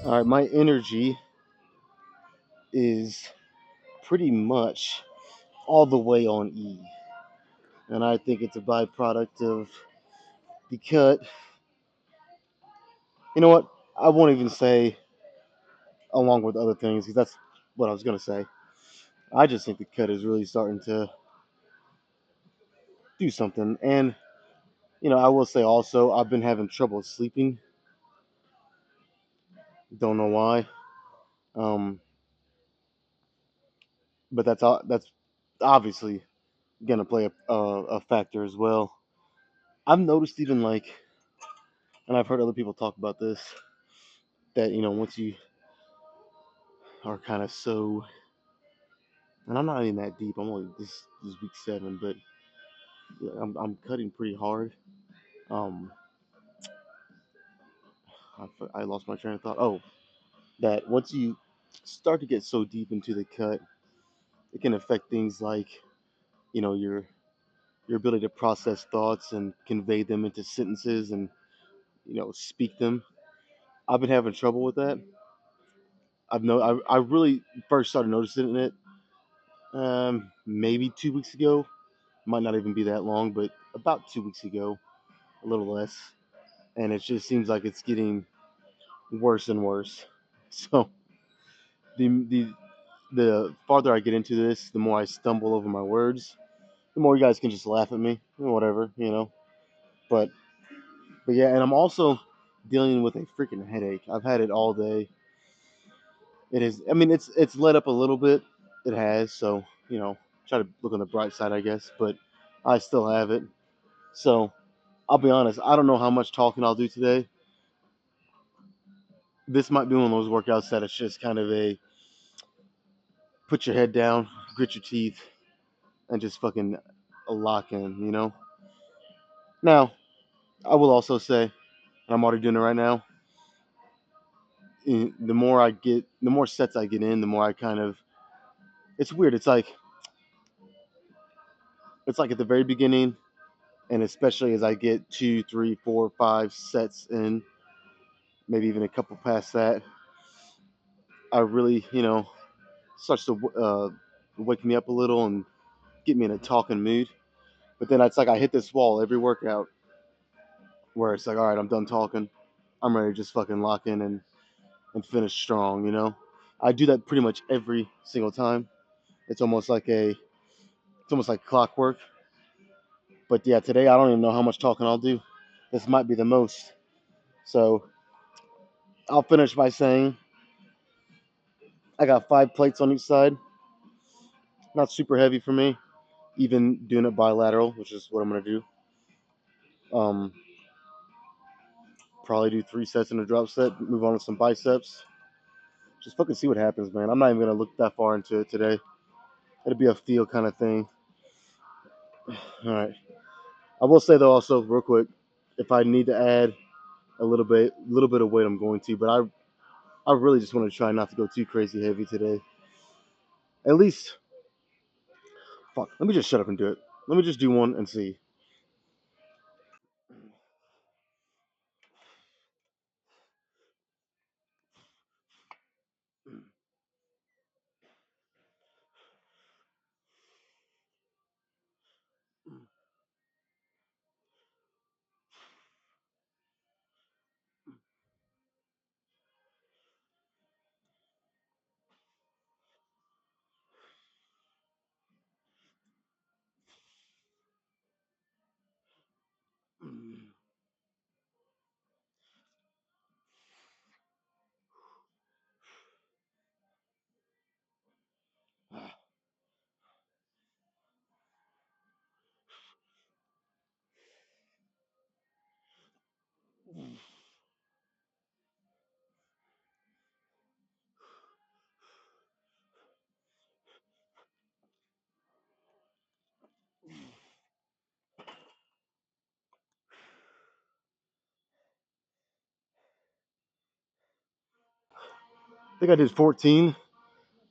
All right, my energy is pretty much all the way on E, and I think it's a byproduct of the cut. You know what? I won't even say along with other things because that's what I was gonna say. I just think the cut is really starting to do something, and I will say also I've been having trouble sleeping. Don't know why. Um, but that's obviously gonna play a factor as well. I've noticed even like, and I've heard other people talk about this, that once you are kind of so, and I'm not even that deep. I'm only this is week 7, but yeah, I'm cutting pretty hard. Um, I lost my train of thought. Oh, that once you start to get so deep into the cut, it can affect things like your ability to process thoughts and convey them into sentences and speak them. I've been having trouble with that. I really first started noticing it maybe 2 weeks ago. Might not even be that long, but about 2 weeks ago, a little less. And it just seems like it's getting worse and worse. So the the farther I get into this, the more I stumble over my words. The more you guys can just laugh at me, whatever. But but yeah, and I'm also dealing with a freaking headache. I've had it all day. It is. I mean, it's let up a little bit. It has. So try to look on the bright side, I guess. But I still have it. So I'll be honest. I don't know how much talking I'll do today. This might be one of those workouts that it's just kind of a put your head down, grit your teeth, and just fucking lock in. Now, I will also say, and I'm already doing it right now. The more sets I get in, the more I kind of. It's weird. It's like at the very beginning, and especially as I get 2, 3, 4, 5 sets in, maybe even a couple past that, I really, starts to wake me up a little and get me in a talking mood. But then it's like I hit this wall every workout where it's like, all right, I'm done talking. I'm ready to just fucking lock in and finish strong. I do that pretty much every single time. It's almost like clockwork. But yeah, today I don't even know how much talking I'll do. This might be the most. So I'll finish by saying I got 5 plates on each side. Not super heavy for me, even doing it bilateral, which is what I'm gonna do. Um, Probably do 3 sets in a drop set. Move on to some biceps. Just fucking see what happens, man. I'm not even gonna look that far into it today. It'll be a feel kind of thing. All right. I will say though, also real quick, if I need to add a little bit of weight, I'm going to. But I really just want to try not to go too crazy heavy today. At least, fuck. Let me just shut up and do it. Let me just do one and see. think I did 14,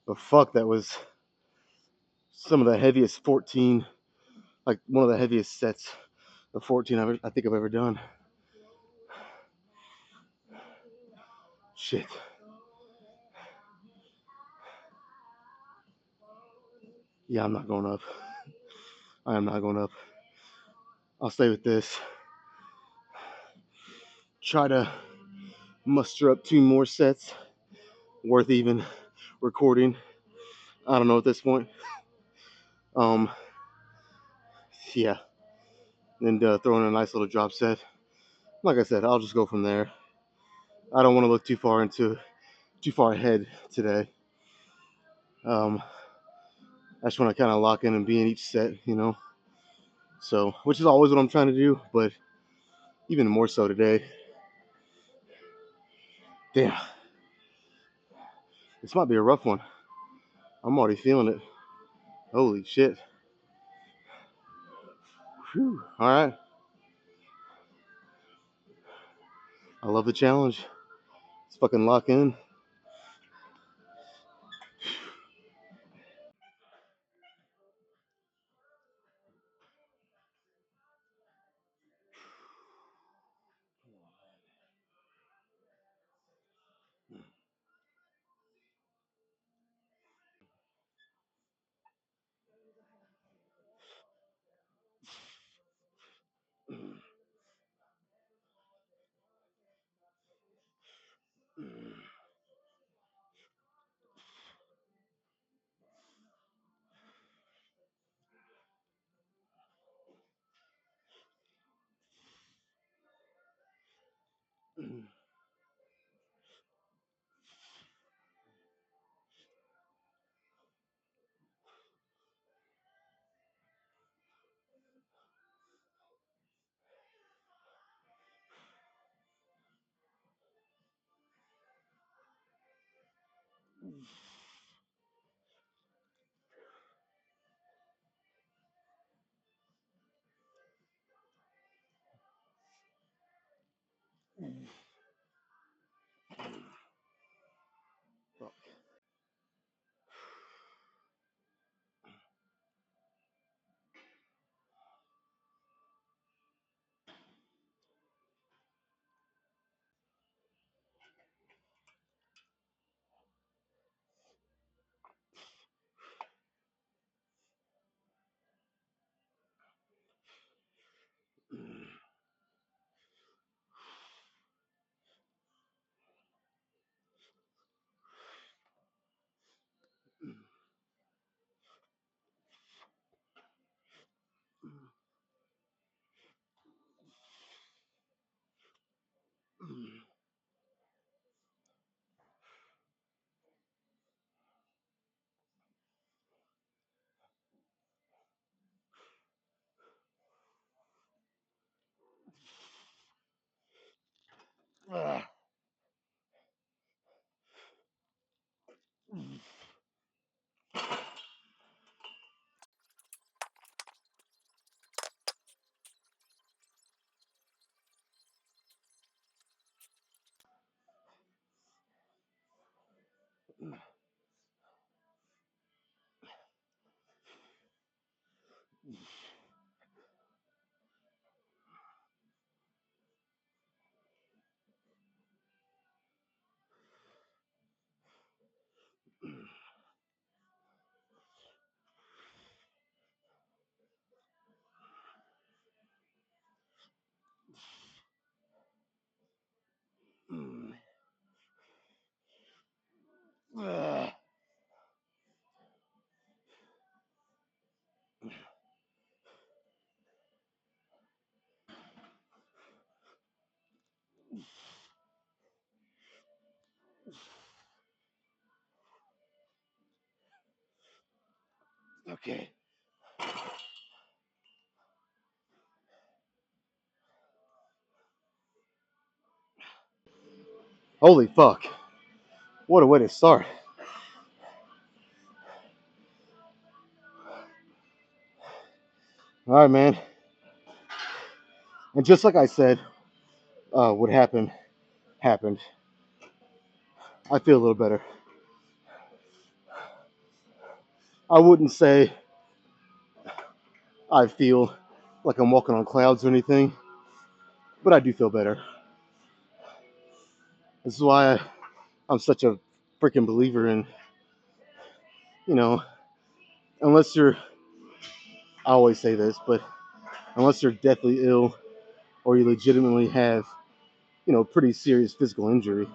but fuck, that was some of the heaviest 14, like one of the heaviest sets of 14 I think I've ever done. Shit. Yeah, I'm not going up. I am not going up. I'll stay with this. Try to muster up 2 more sets worth even recording. I don't know at this point. Um, yeah, and throw in a nice little drop set. Like I said, I'll just go from there. I don't want to look too far ahead today. I just want to kind of lock in and be in each set, you know. So, which is always what I'm trying to do, but even more so today. Damn, this might be a rough one. I'm already feeling it. Holy shit. Whew. All right. I love the challenge. Let's fucking lock in. Okay. Holy fuck. What a way to start. All right, man. And just like I said, what happened, happened. I feel a little better. I wouldn't say I feel like I'm walking on clouds or anything, but I do feel better. This is why I'm such a freaking believer in, you know, unless you're, I always say this, but unless you're deathly ill or you legitimately have, pretty serious physical injury,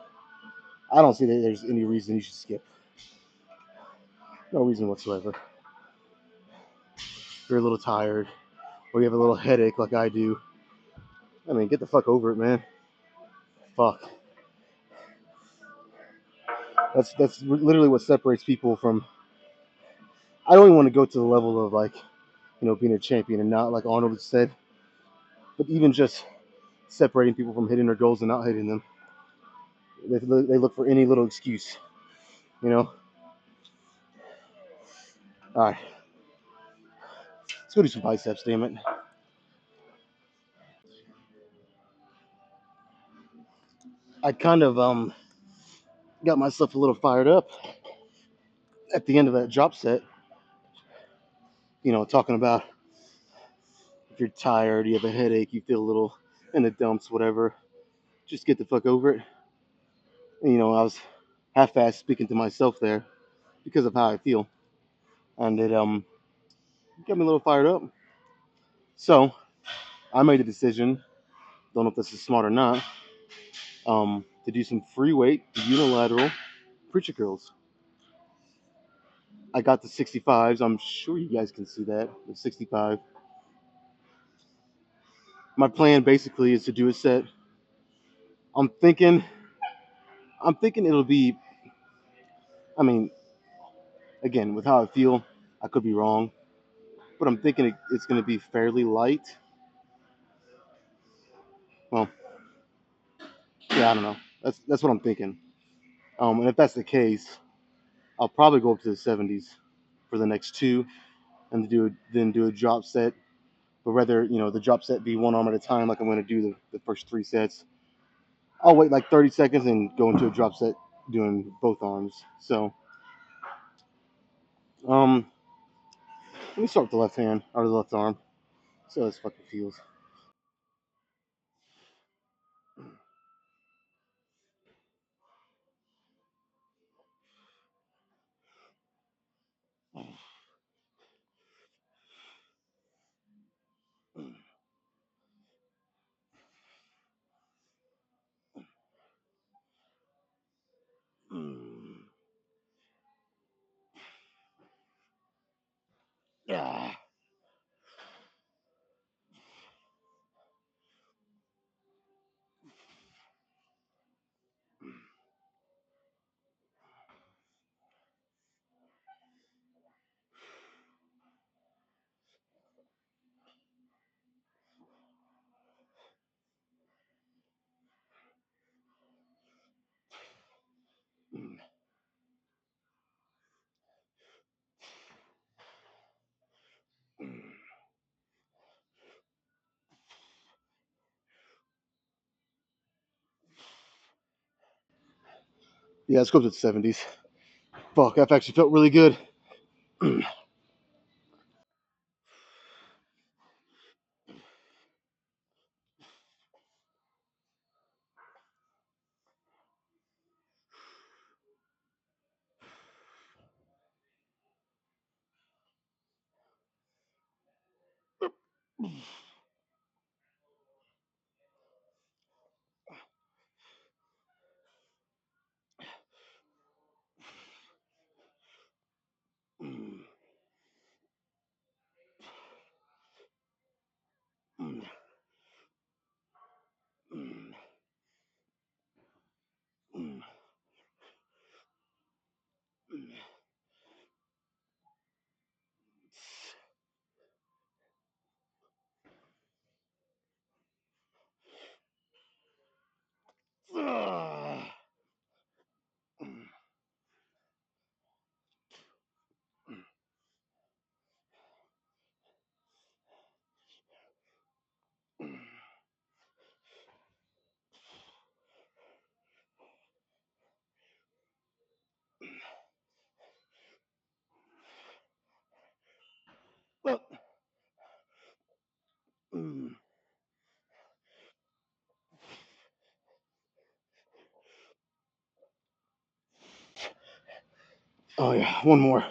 I don't see that there's any reason you should skip. No reason whatsoever. If you're a little tired or you have a little headache like I do, I mean, get the fuck over it, man. Fuck. That's literally what separates people from. I don't even want to go to the level of like, being a champion and not like Arnold said, but even just separating people from hitting their goals and not hitting them. They look for any little excuse, you know. All right, let's go do some biceps, damn it. I kind of got myself a little fired up at the end of that drop set. Talking about if you're tired, you have a headache, you feel a little in the dumps, whatever. Just get the fuck over it. And, I was half-assed speaking to myself there because of how I feel, and it got me a little fired up. So I made a decision. Don't know if this is smart or not. To do some free weight unilateral preacher curls. I got the 65s. I'm sure you guys can see that. The 65. My plan basically is to do a set. I'm thinking. I'm thinking it'll be. I mean, again, with how I feel, I could be wrong, but I'm thinking it's going to be fairly light. Well, yeah, I don't know. That's what I'm thinking. And if that's the case, I'll probably go up to the 70s for the next two, and then do a drop set. But rather, the drop set be one arm at a time, like I'm going to do the first three sets. I'll wait like 30 seconds and go into a drop set doing both arms. So, um, let me start with the left hand or the left arm. So this fucking feels. Yeah. Yeah, let's go up to the 70s. Fuck, that actually felt really good. One more.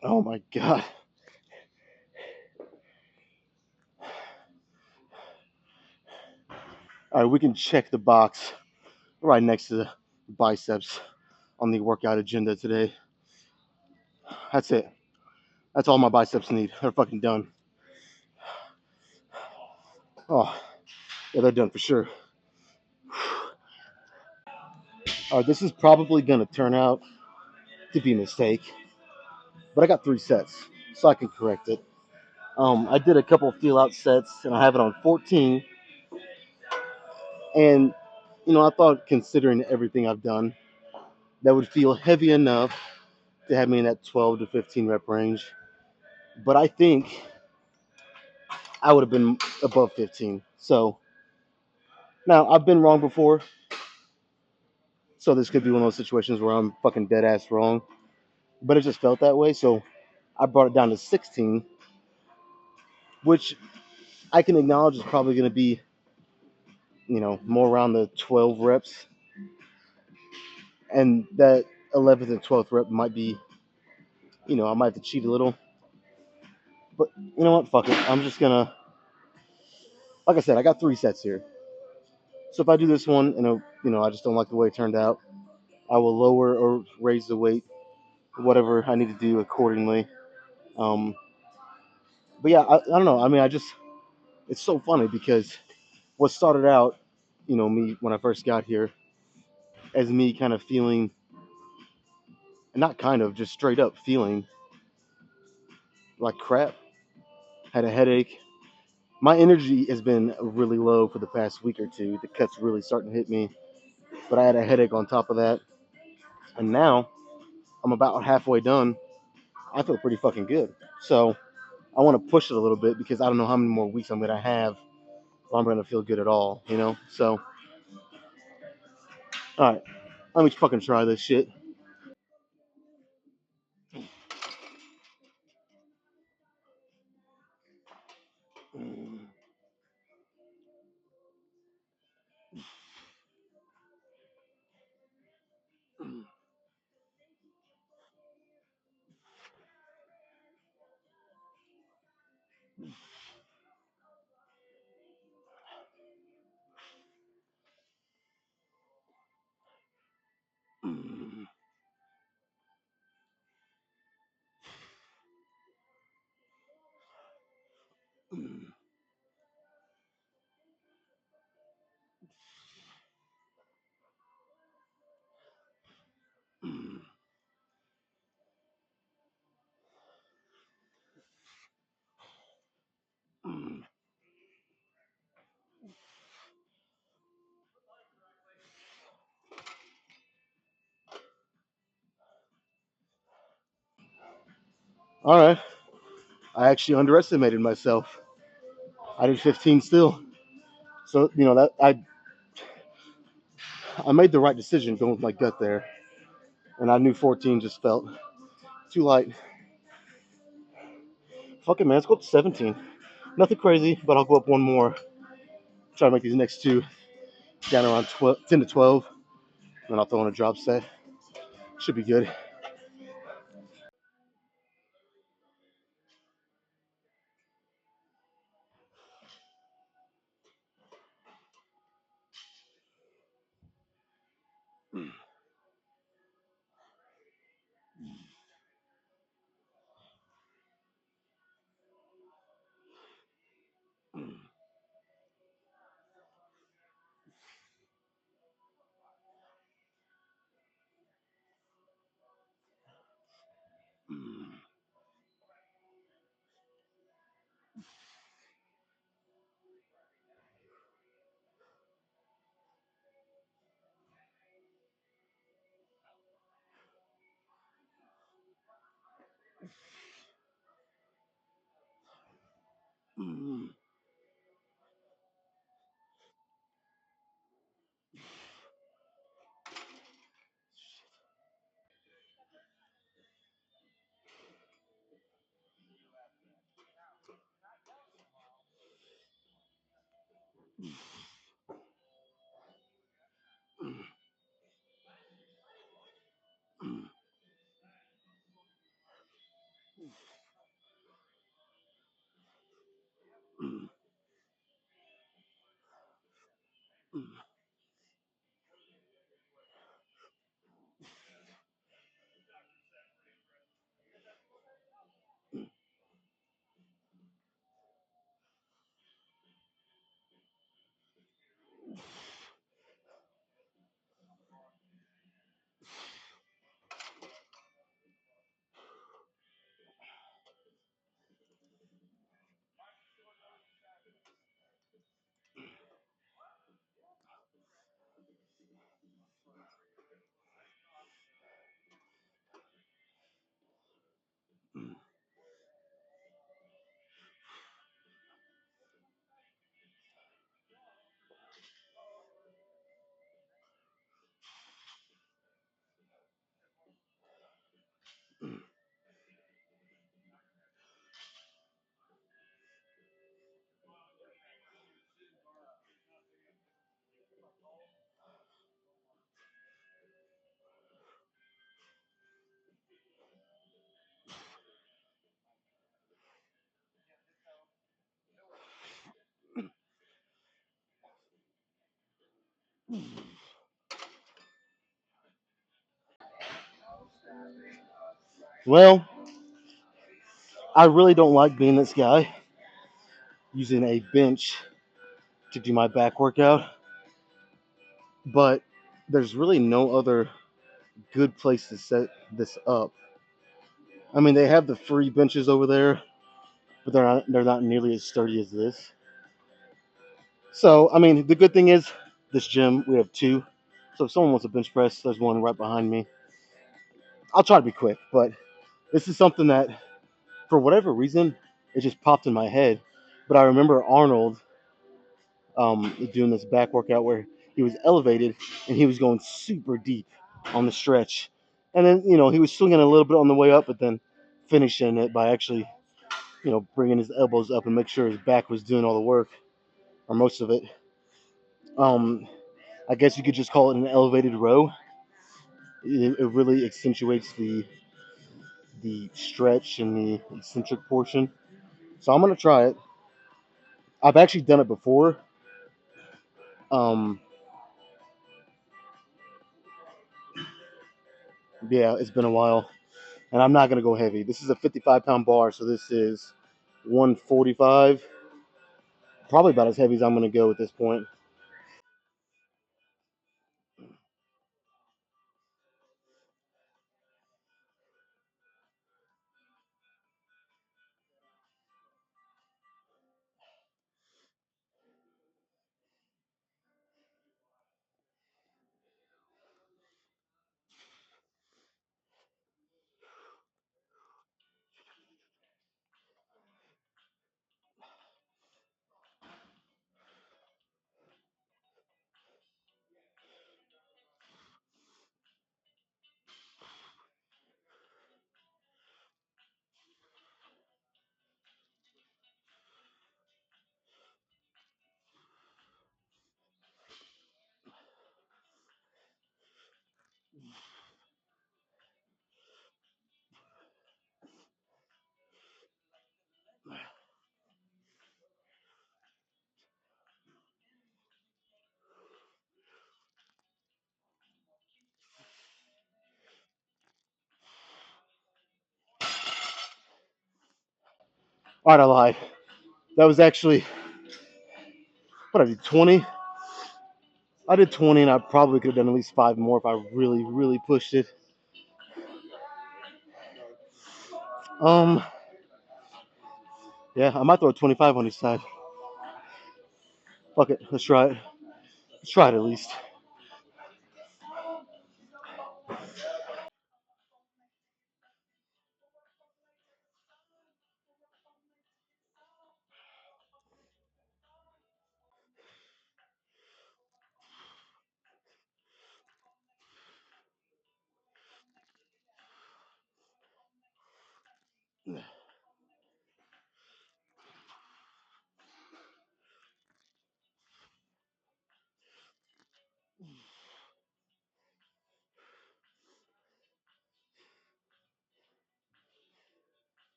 Oh my god. All right, we can check the box right next to the biceps on the workout agenda today. That's it. That's all my biceps need. They're fucking done. Oh, yeah, they're done for sure. All right, this is probably gonna turn out to be a mistake, but I got 3 sets, so I can correct it. I did a couple feel out sets, and I have it on 14. And I thought, considering everything I've done, that would feel heavy enough to have me in that 12 to 15 rep range. But I think I would have been above 15. So now I've been wrong before, so this could be one of those situations where I'm fucking dead ass wrong. But it just felt that way, so I brought it down to 16, which I can acknowledge is probably going to be, more around the 12 reps, and that 11th and 12th rep might be, I might have to cheat a little. But you know what? Fuck it. I'm just gonna, like I said, I got 3 sets here. So if I do this one and I just don't like the way it turned out, I will lower or raise the weight, whatever I need to do accordingly. Um, but yeah, I don't know. I mean, it's so funny because what started out, me when I first got here, as me kind of feeling, not kind of, just straight up feeling like crap, had a headache. My energy has been really low for the past week or two. The cut's really starting to hit me, but I had a headache on top of that. And now I'm about halfway done. I feel pretty fucking good. So I want to push it a little bit because I don't know how many more weeks I'm going to have where I'm going to feel good at all. So, all right, let me fucking try this shit. All right. I actually underestimated myself. I did 15 still. So, that I made the right decision going with my gut there. And I knew 14 just felt too light. Fuck it, man. Let's go up to 17. Nothing crazy, but I'll go up one more. Try to make these next two down around 12, 10 to 12. Then I'll throw in a drop set. Should be good. Well, I really don't like being this guy using a bench to do my back workout, but there's really no other good place to set this up. I mean, they have the free benches over there, but they're not nearly as sturdy as this. So, I mean, the good thing is this gym we have two. So if someone wants a bench press, there's one right behind me. I'll try to be quick, but this is something that for whatever reason it just popped in my head. But I remember Arnold doing this back workout where he was elevated and he was going super deep on the stretch, and then he was swinging a little bit on the way up, but then finishing it by actually bringing his elbows up and make sure his back was doing all the work or most of it. Um, I guess you could just call it an elevated row. It really accentuates the stretch and the eccentric portion. So I'm gonna try it. I've actually done it before. Um, yeah, it's been a while, and I'm not gonna go heavy. This is a 55-pound bar, so this is 145. Probably about as heavy as I'm gonna go at this point. All right, I lied. That was actually what I did 20. I did 20, and I probably could have done at least 5 more if I really, really pushed it. Um, yeah, I might throw a 25 on each side. Fuck it, let's try it. Let's try it at least.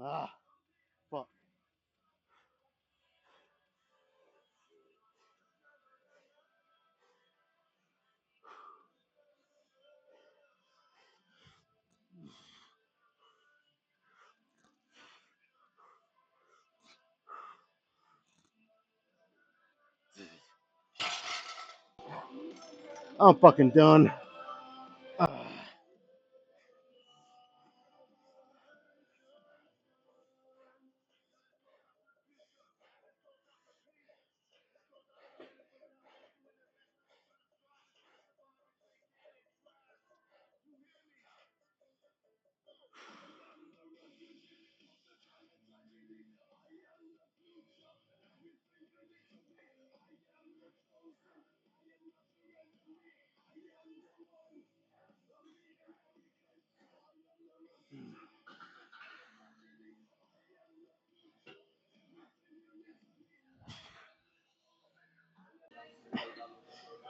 Ah, fuck. I'm fucking done. Ah.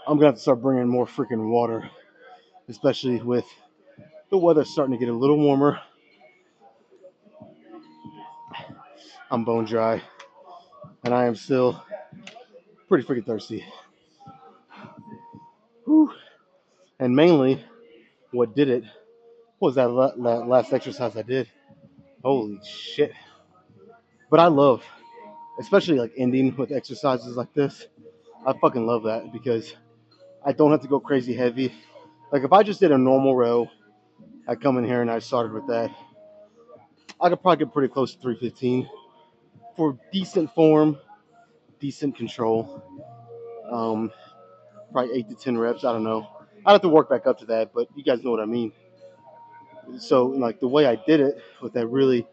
I'm gonna have to start bringing more freaking water, especially with the weather starting to get a little warmer. I'm bone dry, and I am still pretty freaking thirsty. Whew. And mainly, what did it was that last exercise I did. Holy shit! But I love, especially like ending with exercises like this. I fucking love that because I don't have to go crazy heavy. Like if I just did a normal row, I come in here and I started with that. I could probably get pretty close to 315 for decent form, decent control. Um, Probably 8 to 10 reps. I don't know. I'd have to work back up to that, but you guys know what I mean. So like the way I did it with that really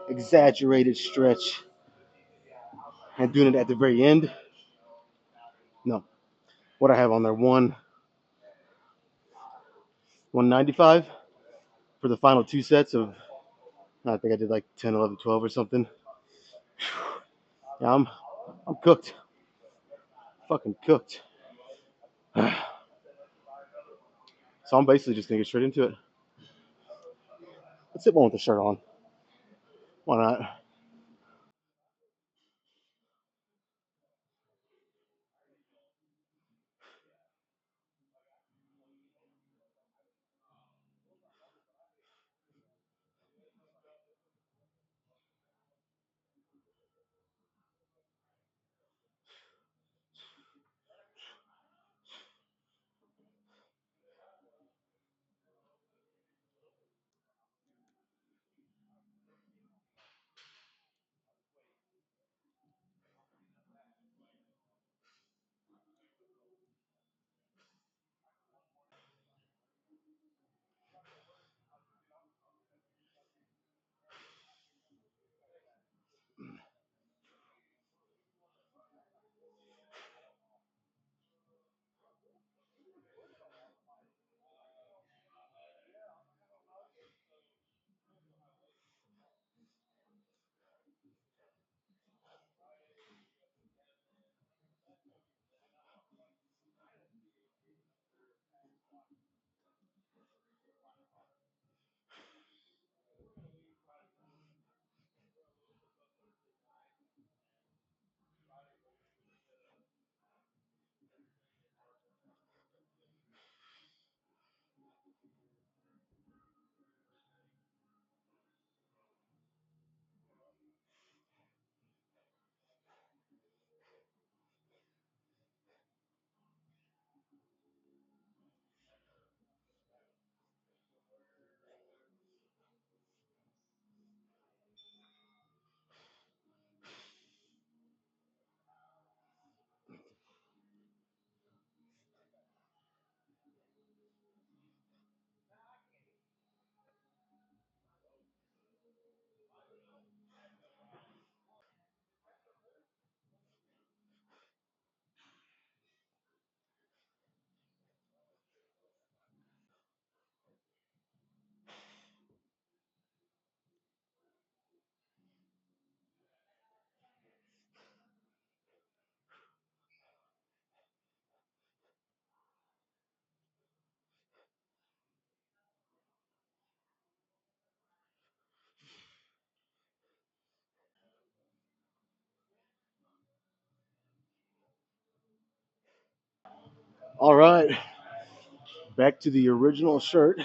exaggerated stretch and doing it at the very end. No, what I have on there 195 for the final 2 sets of I think I did like 10, 11, 12 or something. Yeah, I'm cooked. Fucking cooked. So I'm basically just gonna get straight into it. Let's hit one with the shirt on. Why not? All right, back to the original shirt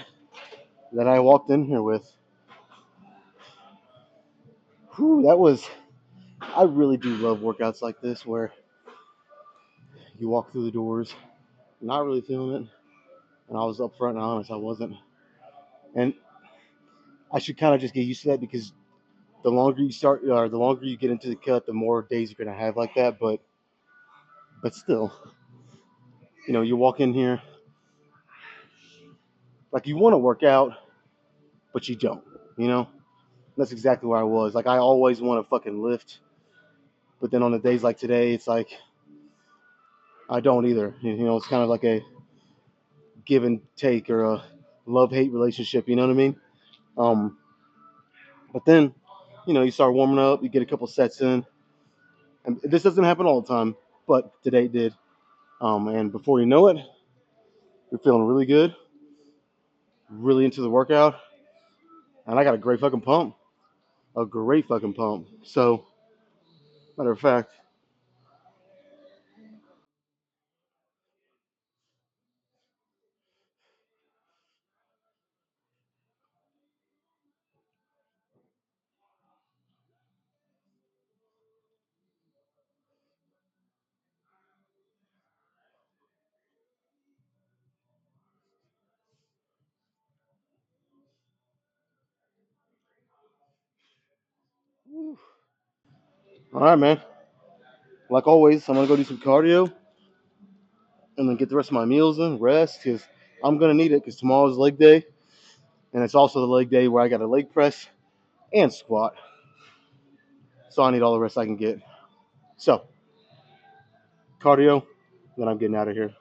that I walked in here with. Whew, that was. I really do love workouts like this where you walk through the doors, not really feeling it, and I was upfront and honest, I wasn't. And I should kind of just get used to that because the longer you start, or the longer you get into the cut, the more days you're gonna have like that. But still, you walk in here like you want to work out, but you don't. You know, that's exactly where I was. Like I always want to fucking lift, but then on the days like today, it's like I don't either. It's kind of like a give and take or a love hate relationship. You know what I mean? Um, but then, you start warming up, you get a couple sets in, and this doesn't happen all the time, but today it did. And before you know it, you're feeling really good, really into the workout, and I got a great fucking pump, a great fucking pump. So, matter of fact, all right, man. Like always, I'm gonna go do some cardio and then get the rest of my meals in, rest, because I'm gonna need it. Because tomorrow's leg day, and it's also the leg day where I got a leg press and squat. So I need all the rest I can get. So, cardio, then I'm getting out of here.